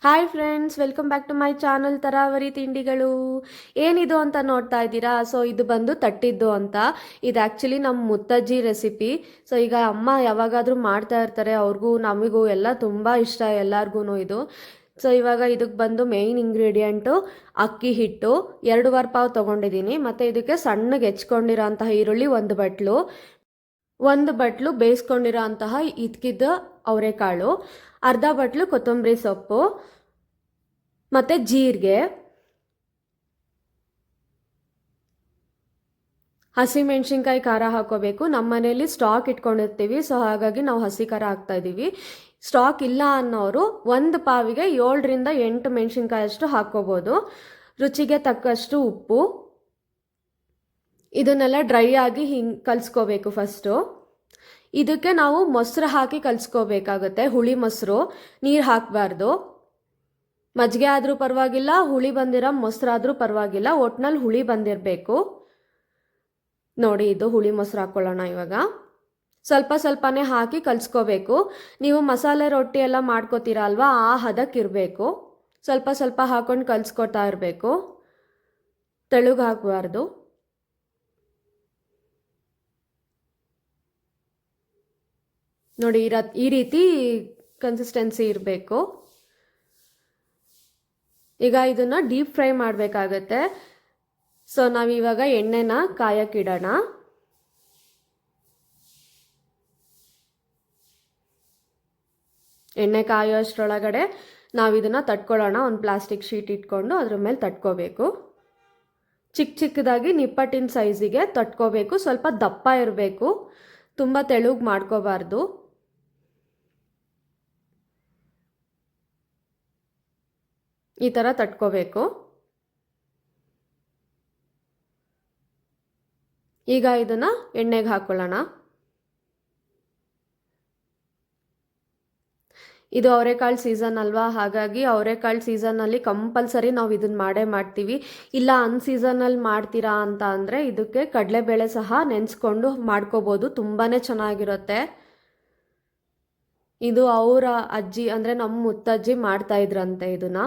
Hi friends, welcome back to my channel ತರಾವರಿ ತಿಂಡಿಗಳು. ಏನಿದು ಅಂತ ನೋಡ್ತಾ ಇದ್ದೀರಾ? ಸೊ ಇದು ಬಂದು ತಟ್ಟಿದ್ದು ಅಂತ. ಇದು ಆ್ಯಕ್ಚುಲಿ ನಮ್ಮ ಮುತ್ತಜ್ಜಿ ರೆಸಿಪಿ. ಸೊ ಈಗ ಅಮ್ಮ ಯಾವಾಗಾದರೂ ಮಾಡ್ತಾ ಇರ್ತಾರೆ, ಅವ್ರಿಗೂ ನಮಗೂ ಎಲ್ಲ ತುಂಬ ಇಷ್ಟ ಎಲ್ಲರಿಗೂ ಇದು. ಸೊ ಇವಾಗ ಇದಕ್ಕೆ ಬಂದು ಮೇಯ್ನ್ ಇಂಗ್ರೀಡಿಯೆಂಟು ಅಕ್ಕಿ ಹಿಟ್ಟು 2 ಪಾವ್ ತೊಗೊಂಡಿದ್ದೀನಿ. ಮತ್ತು ಇದಕ್ಕೆ ಸಣ್ಣಗೆ ಹೆಚ್ಕೊಂಡಿರೋ ಅಂತಹ ಈರುಳ್ಳಿ ಒಂದು ಬಟ್ಲು ಬೇಯಿಸ್ಕೊಂಡಿರೋ ಅಂತಹ ಇದ್ಕಿದ್ದ ಅವರೆಕಾಳು, ಅರ್ಧ ಬಟ್ಲು ಕೊತ್ತಂಬರಿ ಸೊಪ್ಪು, ಮತ್ತು ಜೀರಿಗೆ, ಹಸಿಮೆಣ್ಸಿನ್ಕಾಯಿ ಖಾರ ಹಾಕೋಬೇಕು. ನಮ್ಮ ಮನೇಲಿ ಸ್ಟಾಕ್ ಇಟ್ಕೊಂಡಿರ್ತೀವಿ, ಸೊ ಹಾಗಾಗಿ ನಾವು ಹಸಿ ಖಾರ ಹಾಕ್ತಾ ಇದ್ದೀವಿ. ಸ್ಟಾಕ್ ಇಲ್ಲ ಅನ್ನೋರು 1 ಪಾವಿಗೆ 7ರಿಂದ 8 ಮೆಣಸಿನ್ಕಾಯಿ ಅಷ್ಟು ಹಾಕ್ಕೋಬೋದು. ರುಚಿಗೆ ತಕ್ಕಷ್ಟು ಉಪ್ಪು. ಇದನ್ನೆಲ್ಲ ಡ್ರೈ ಆಗಿ ಹಿಂಗೆ ಕಲಿಸ್ಕೋಬೇಕು ಫಸ್ಟು. ಇದಕ್ಕೆ ನಾವು ಮೊಸರು ಹಾಕಿ ಕಲಿಸ್ಕೋಬೇಕಾಗುತ್ತೆ, ಹುಳಿ ಮೊಸರು. ನೀರು ಹಾಕಬಾರ್ದು. ಮಜ್ಜಿಗೆ ಆದರೂ ಪರವಾಗಿಲ್ಲ, ಹುಳಿ ಬಂದಿರೋ ಮೊಸರಾದರೂ ಪರವಾಗಿಲ್ಲ, ಒಟ್ನಲ್ಲಿ ಹುಳಿ ಬಂದಿರಬೇಕು. ನೋಡಿ, ಇದು ಹುಳಿ ಮೊಸರು ಹಾಕ್ಕೊಳ್ಳೋಣ ಇವಾಗ. ಸ್ವಲ್ಪ ಸ್ವಲ್ಪನೇ ಹಾಕಿ ಕಲಿಸ್ಕೋಬೇಕು. ನೀವು ಮಸಾಲೆ ರೊಟ್ಟಿ ಎಲ್ಲ ಮಾಡ್ಕೋತೀರಾ ಅಲ್ವಾ, ಆ ಹದಕ್ಕಿರಬೇಕು. ಸ್ವಲ್ಪ ಸ್ವಲ್ಪ ಹಾಕೊಂಡು ಕಲಿಸ್ಕೊತಾ ಇರಬೇಕು, ತೆಳುಗೆ ಹಾಕಬಾರ್ದು. ನೋಡಿ, ಈ ರೀತಿ ಕನ್ಸಿಸ್ಟೆನ್ಸಿ ಇರಬೇಕು. ಈಗ ಇದನ್ನು ಡೀಪ್ ಫ್ರೈ ಮಾಡಬೇಕಾಗತ್ತೆ. ಸೊ ನಾವಿವಾಗ ಎಣ್ಣೆನ ಕಾಯಕ್ಕಿಡೋಣ. ಎಣ್ಣೆ ಕಾಯೋಷ್ಟರೊಳಗಡೆ ನಾವು ಇದನ್ನು ತಟ್ಕೊಳ್ಳೋಣ. ಒಂದು ಪ್ಲಾಸ್ಟಿಕ್ ಶೀಟ್ ಇಟ್ಕೊಂಡು ಅದ್ರ ಮೇಲೆ ತಟ್ಕೋಬೇಕು. ಚಿಕ್ಕ ಚಿಕ್ಕದಾಗಿ ನಿಪ್ಪಟ್ಟಿನ ಸೈಜಿಗೆ ತಟ್ಕೋಬೇಕು. ಸ್ವಲ್ಪ ದಪ್ಪ ಇರಬೇಕು, ತುಂಬ ತೆಳುಗೆ ಮಾಡ್ಕೋಬಾರ್ದು. ಈ ಥರ ತಟ್ಕೋಬೇಕು. ಈಗ ಇದನ್ನು ಎಣ್ಣೆಗೆ ಹಾಕ್ಕೊಳ್ಳೋಣ. ಇದು ಅವರೆಕಾಳು ಸೀಸನ್ ಅಲ್ವಾ, ಹಾಗಾಗಿ ಅವರೆಕಾಳು ಸೀಸನ್ನಲ್ಲಿ ಕಂಪಲ್ಸರಿ ನಾವು ಇದನ್ನು ಮಾಡೇ ಮಾಡ್ತೀವಿ. ಇಲ್ಲ ಅನ್ಸೀಸನಲ್ಲಿ ಮಾಡ್ತೀರಾ ಅಂತ ಅಂದರೆ ಇದಕ್ಕೆ ಕಡಲೆಬೇಳೆ ಸಹ ನೆನೆಸ್ಕೊಂಡು ಮಾಡ್ಕೋಬೋದು, ತುಂಬಾ ಚೆನ್ನಾಗಿರುತ್ತೆ. ಇದು ಅವರ ಅಜ್ಜಿ ಅಂದರೆ ನಮ್ಮ ಮುತ್ತಜ್ಜಿ ಮಾಡ್ತಾಯಿದ್ರಂತೆ ಇದನ್ನು.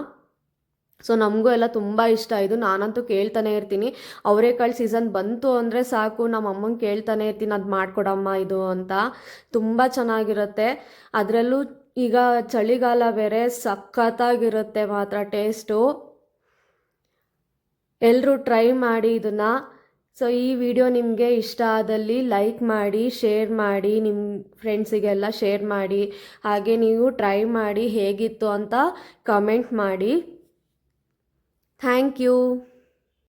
ಸೊ ನಮಗೂ ಎಲ್ಲ ತುಂಬ ಇಷ್ಟ ಇದು. ನಾನಂತೂ ಕೇಳ್ತಾನೆ ಇರ್ತೀನಿ, ಅವರೆಕಾಳು ಸೀಸನ್ ಬಂತು ಅಂದರೆ ಸಾಕು, ನಮ್ಮ ಅಮ್ಮಂಗೆ ಕೇಳ್ತಾನೆ ಇರ್ತೀನಿ, ಅದು ಮಾಡಿಕೊಡಮ್ಮ ಇದು ಅಂತ. ತುಂಬ ಚೆನ್ನಾಗಿರುತ್ತೆ. ಅದರಲ್ಲೂ ಈಗ ಚಳಿಗಾಲ ಬೇರೆ, ಸಖತ್ತಾಗಿರುತ್ತೆ ಮಾತ್ರ ಟೇಸ್ಟು. ಎಲ್ಲರೂ ಟ್ರೈ ಮಾಡಿ ಇದನ್ನು. ಸೊ ಈ ವಿಡಿಯೋ ನಿಮಗೆ ಇಷ್ಟ ಆದಲ್ಲಿ ಲೈಕ್ ಮಾಡಿ, ಶೇರ್ ಮಾಡಿ, ನಿಮ್ಮ ಫ್ರೆಂಡ್ಸಿಗೆಲ್ಲ ಶೇರ್ ಮಾಡಿ. ಹಾಗೆ ನೀವು ಟ್ರೈ ಮಾಡಿ ಹೇಗಿತ್ತು ಅಂತ ಕಮೆಂಟ್ ಮಾಡಿ. Thank you.